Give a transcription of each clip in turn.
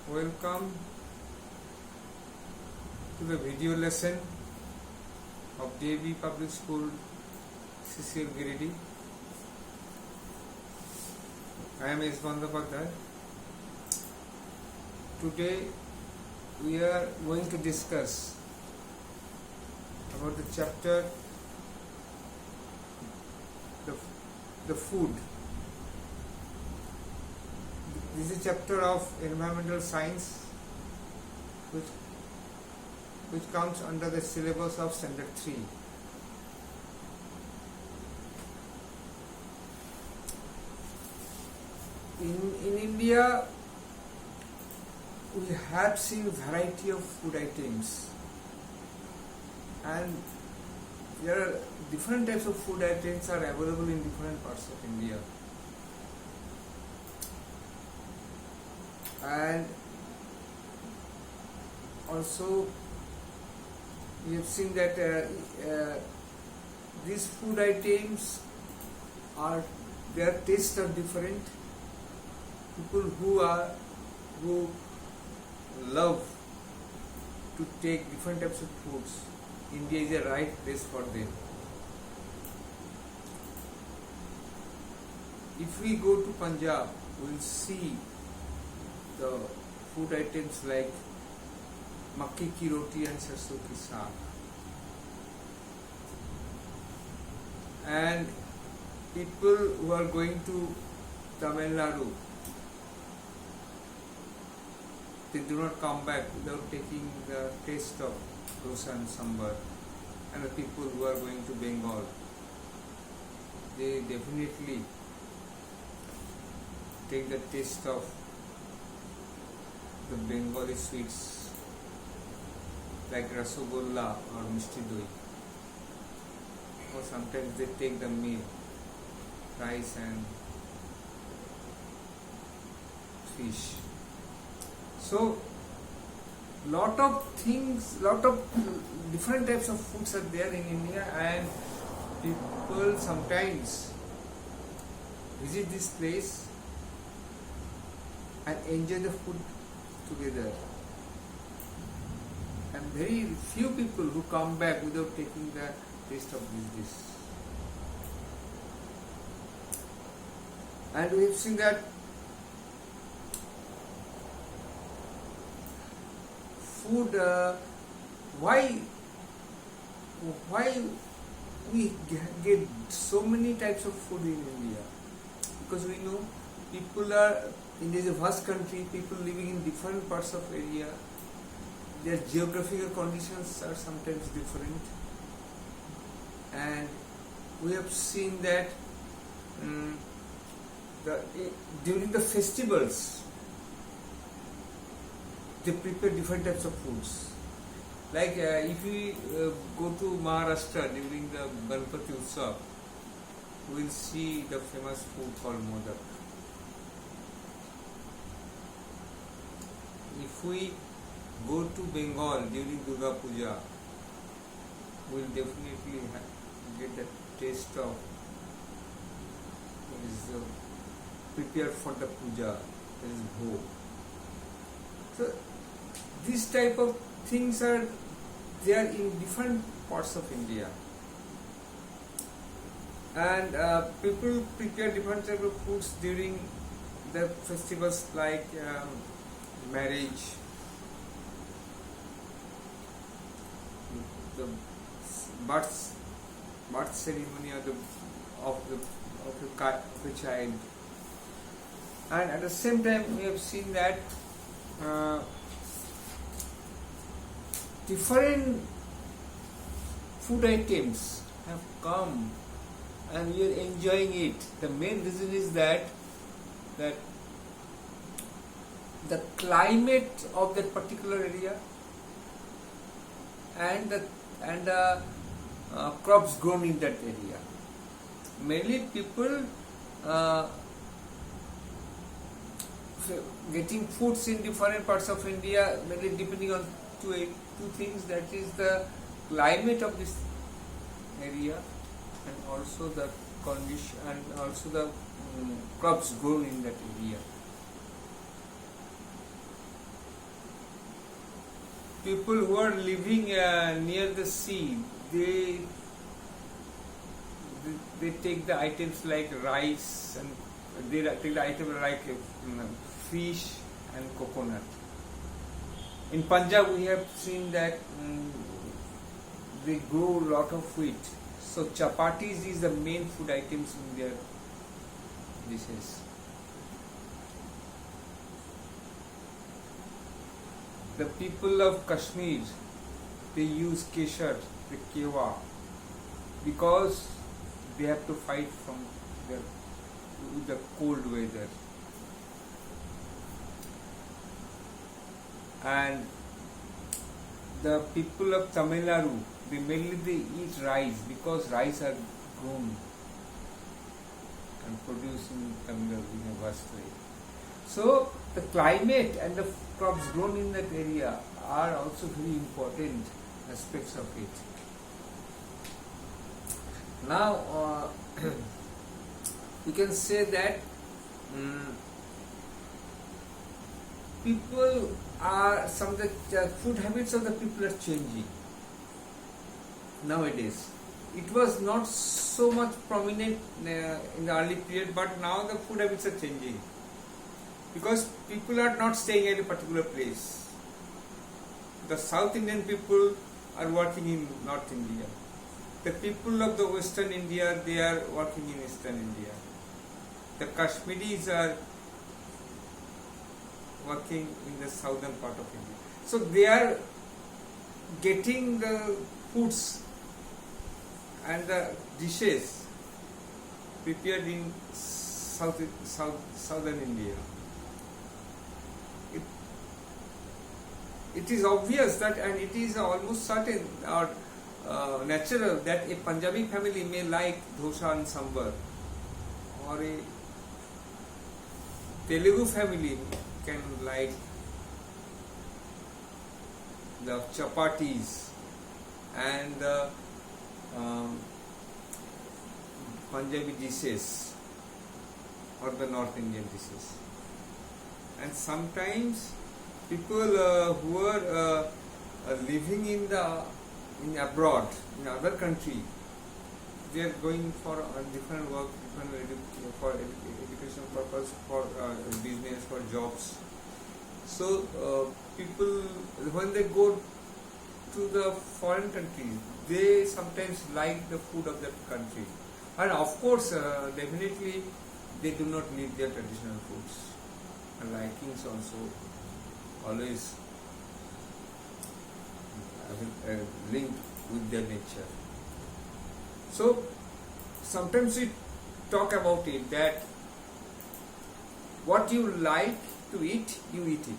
Welcome to the video lesson of DAV Public School CCL Varity. I am S. Bandyopadhyay. Today we are going to discuss about the chapter the food. This is a chapter of environmental science which comes under the syllabus of standard 3. In India, we have seen variety of food items, and there are different types of food items are available in different parts of India. And also we have seen that these food items their tastes are different. People who love to take different types of foods, India is a right place for them. If we go to Punjab, we will see the food items like makki ki roti and sarson ki saag. And people who are going to Tamil Nadu, they do not come back without taking the taste of dosa and sambar. And the people who are going to Bengal, they definitely take the taste of the Bengali sweets like rasagolla or mishti doi, or sometimes they take the meal, rice and fish. So lot of different types of foods are there in India, and people sometimes visit this place and enjoy the food together, and very few people who come back without taking the taste of this dish. And we have seen that food, why we get so many types of food in India? Because we know India is a vast country, people living in different parts of area, their geographical conditions are sometimes different, and we have seen that during the festivals they prepare different types of foods. Like if we go to Maharashtra during the Ganpati Utsav, we will see the famous food called modak. If we go to Bengal during Durga Puja, we will definitely get the taste of what is prepared for the puja, that is bhog. So these type of things are there in different parts of India, and people prepare different type of foods during the festivals like marriage, the birth ceremony of the child, and at the same time we have seen that different food items have come and we are enjoying it. The main reason is that the climate of that particular area and the crops grown in that area. Mainly people getting foods in different parts of India, mainly depending on two things, that is the climate of this area and also the condition and also the crops grown in that area. people who are living near the sea, they they take the items like rice, and they take the items like fish and coconut. In Punjab, we have seen that they grow a lot of wheat. So chapatis is the main food items in their dishes. The people of Kashmir, they use kesar, the kewa, because they have to fight from the cold weather. And the people of Tamil Nadu, they eat rice because rice are grown and produced in Tamil Nadu in a vast way. So the climate and the crops grown in that area are also very important aspects of it. Now we can say that people are, some of the food habits of the people are changing nowadays. It was not so much prominent in the early period, but now the food habits are changing because people are not staying at a particular place. The South Indian people are working in North India. The people of the Western India, they are working in Eastern India. The Kashmiris are working in the southern part of India. So they are getting the foods and the dishes prepared in southern India. It is obvious that, and it is almost certain or natural that a Punjabi family may like dosa and sambar, or a Telugu family can like the chapatis and the Punjabi dishes or the North Indian dishes. And sometimes people who are living in abroad, in other country, they are going for different work, for education purpose, for business, for jobs. So people, when they go to the foreign countries, they sometimes like the food of that country, and of course definitely they do not need their traditional foods, and likings also always linked with their nature. So sometimes we talk about it, that what you like to eat, you eat it.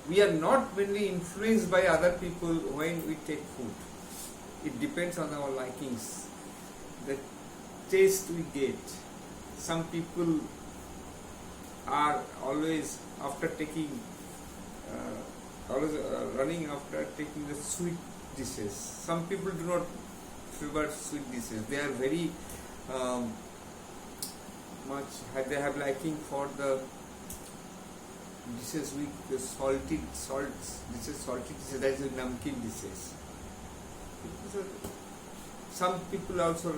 We are not mainly influenced by other people when we take food. It depends on our likings, the taste we get. Some people are always after taking, running after taking the sweet dishes. Some people do not favor sweet dishes. They are very they have liking for the dishes with the salty dishes, that is the namkeen dishes. Some people also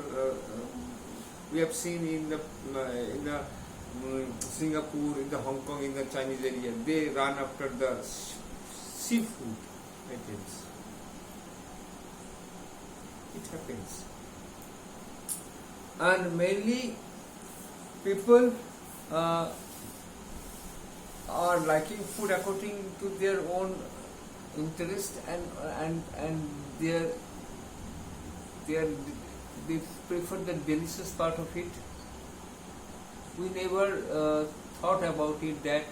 we have seen in the Singapore, in the Hong Kong, in the Chinese area, they run after the seafood items. It happens. And mainly people are liking food according to their own interest, and they prefer the delicious part of it. We never thought about it that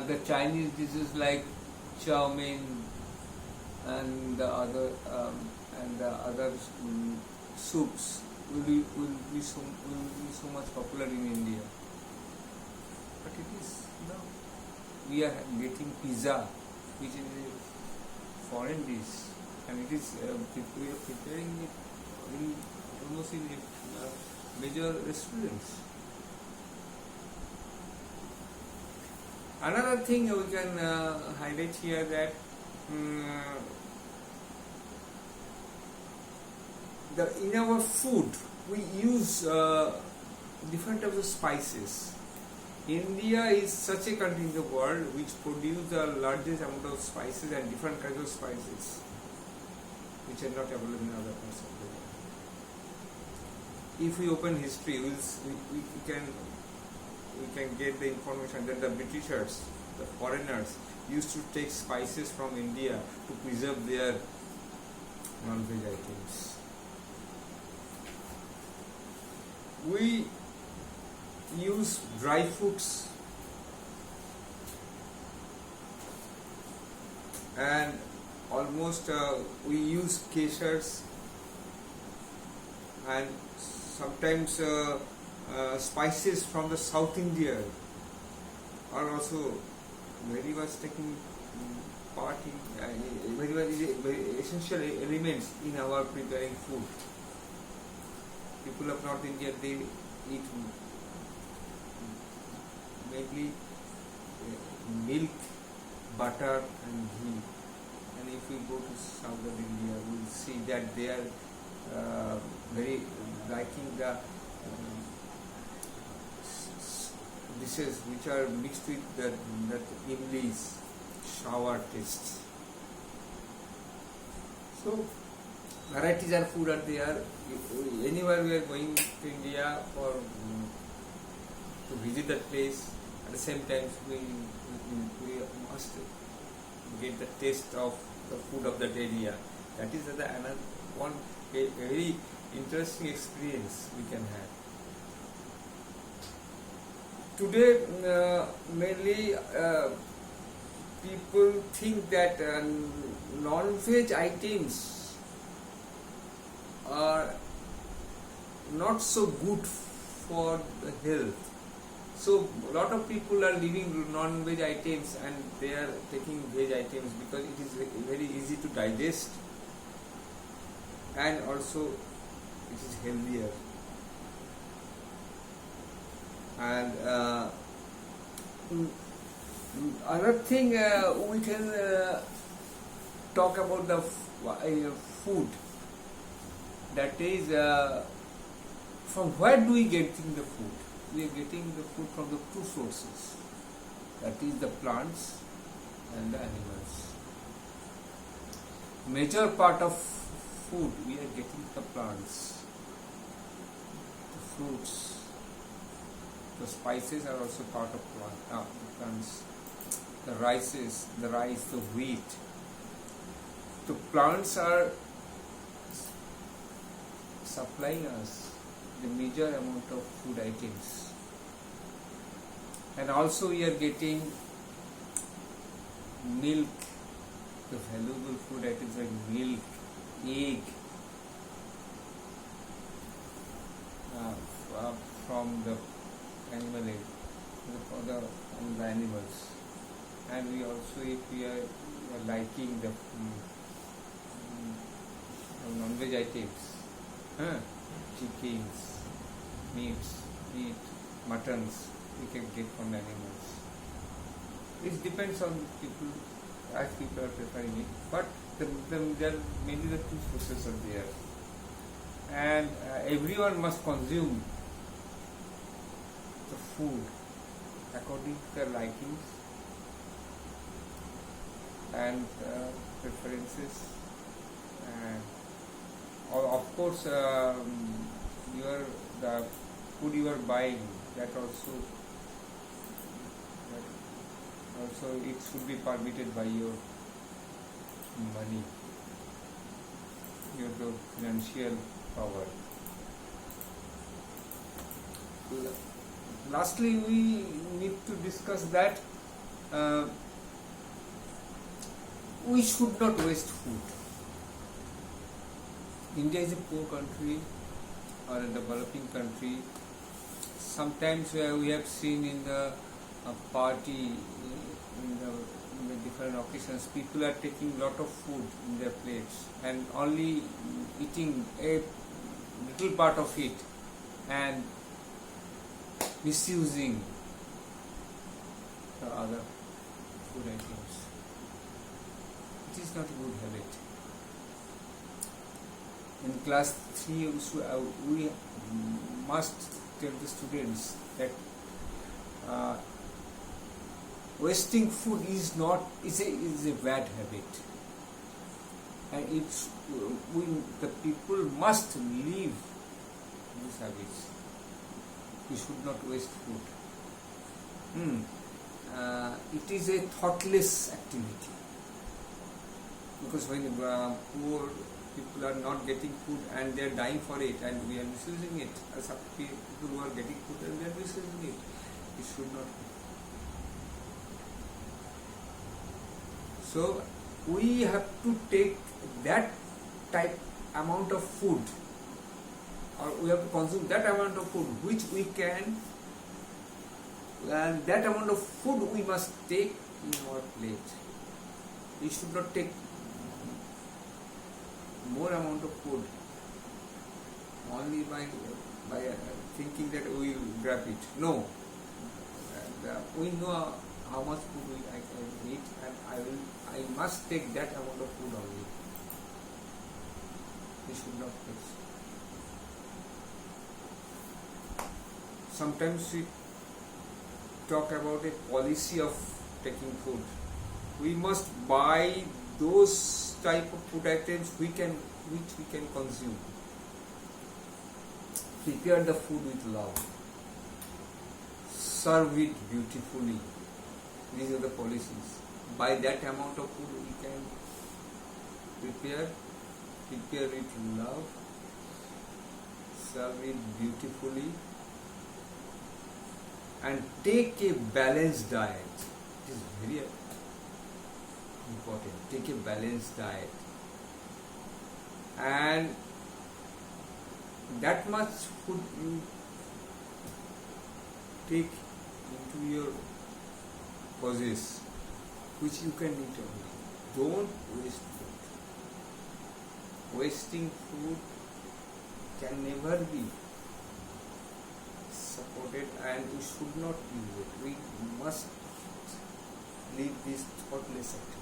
the Chinese dishes like chow mein and the other soups will be so much popular in India. But it is now we are getting pizza, which is a foreign dish, and it is we are preparing it almost in major restaurants. Another thing we can highlight here, that mm, in our food we use different types of spices. India is such a country in the world which produces the largest amount of spices and different kinds of spices which are not available in other parts of the world. If we open history, we can get the information that the Britishers, the foreigners, used to take spices from India to preserve their non-veg items. We use dry fruits and almost we use kesars, and sometimes spices from the South India are also very much taking part in very essential elements in our preparing food. People of North India, they eat mainly milk, butter and ghee, and if we go to southern India, we will see that they are very liking the dishes which are mixed with that imlis, sour taste. So varieties of food are there. Anywhere we are going to India for to visit that place, at the same time we must get the taste of the food of that area. That is another one a very interesting experience we can have. Today, mainly people think that non-veg items are not so good for the health. So a lot of people are leaving non-veg items and they are taking veg items because it is very easy to digest and also it is healthier. And another thing we can talk about the food. That is, from where do we get the food? We are getting the food from the two sources. That is the plants and the animals. Major part of food we are getting the plants, the fruits, the spices are also part of plants. The rice, the wheat. The plants are supplying us the major amount of food items, and also we are getting milk, the valuable food items like milk, egg, from the animal egg, from the animals. And we also, if we are liking the non-veg items, chickens, meat, muttons, we can get from animals. It depends on people, as people are preferring it, but there are mainly the two sources are there, and everyone must consume the food according to their likings and preferences. And of course, the food you are buying, that also it should be permitted by your money, your financial power. Lastly, we need to discuss that we should not waste food. India is a poor country or a developing country. Sometimes we have seen in the party, in the different occasions, people are taking lot of food in their plates and only eating a little part of it and misusing the other food items. it is not a good habit. In class 3 we must tell the students that wasting food is a bad habit, and the people must leave these habits. We should not waste food. It is a thoughtless activity, because when poor people are not getting food and they are dying for it, and we are misusing it, as people who are getting food and they are misusing it, it should not be. So we have to take that type amount of food, or we have to consume that amount of food which we can, and that amount of food we must take in our plate. We should not take more amount of food only by thinking that we will grab it. No, we know how much food I can eat, and I must take that amount of food only. We should not waste. Sometimes we talk about a policy of taking food. We must buy those type of food items which we can consume. Prepare the food with love. Serve it beautifully. These are the policies. By that amount of food we can prepare it with love, serve it beautifully, and take a balanced diet. It is very important. Take a balanced diet, and that much food you take into your possess, which you can eat only. Don't waste food. Wasting food can never be supported, and we should not use it. We must leave this thoughtless activity.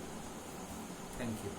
Thank you.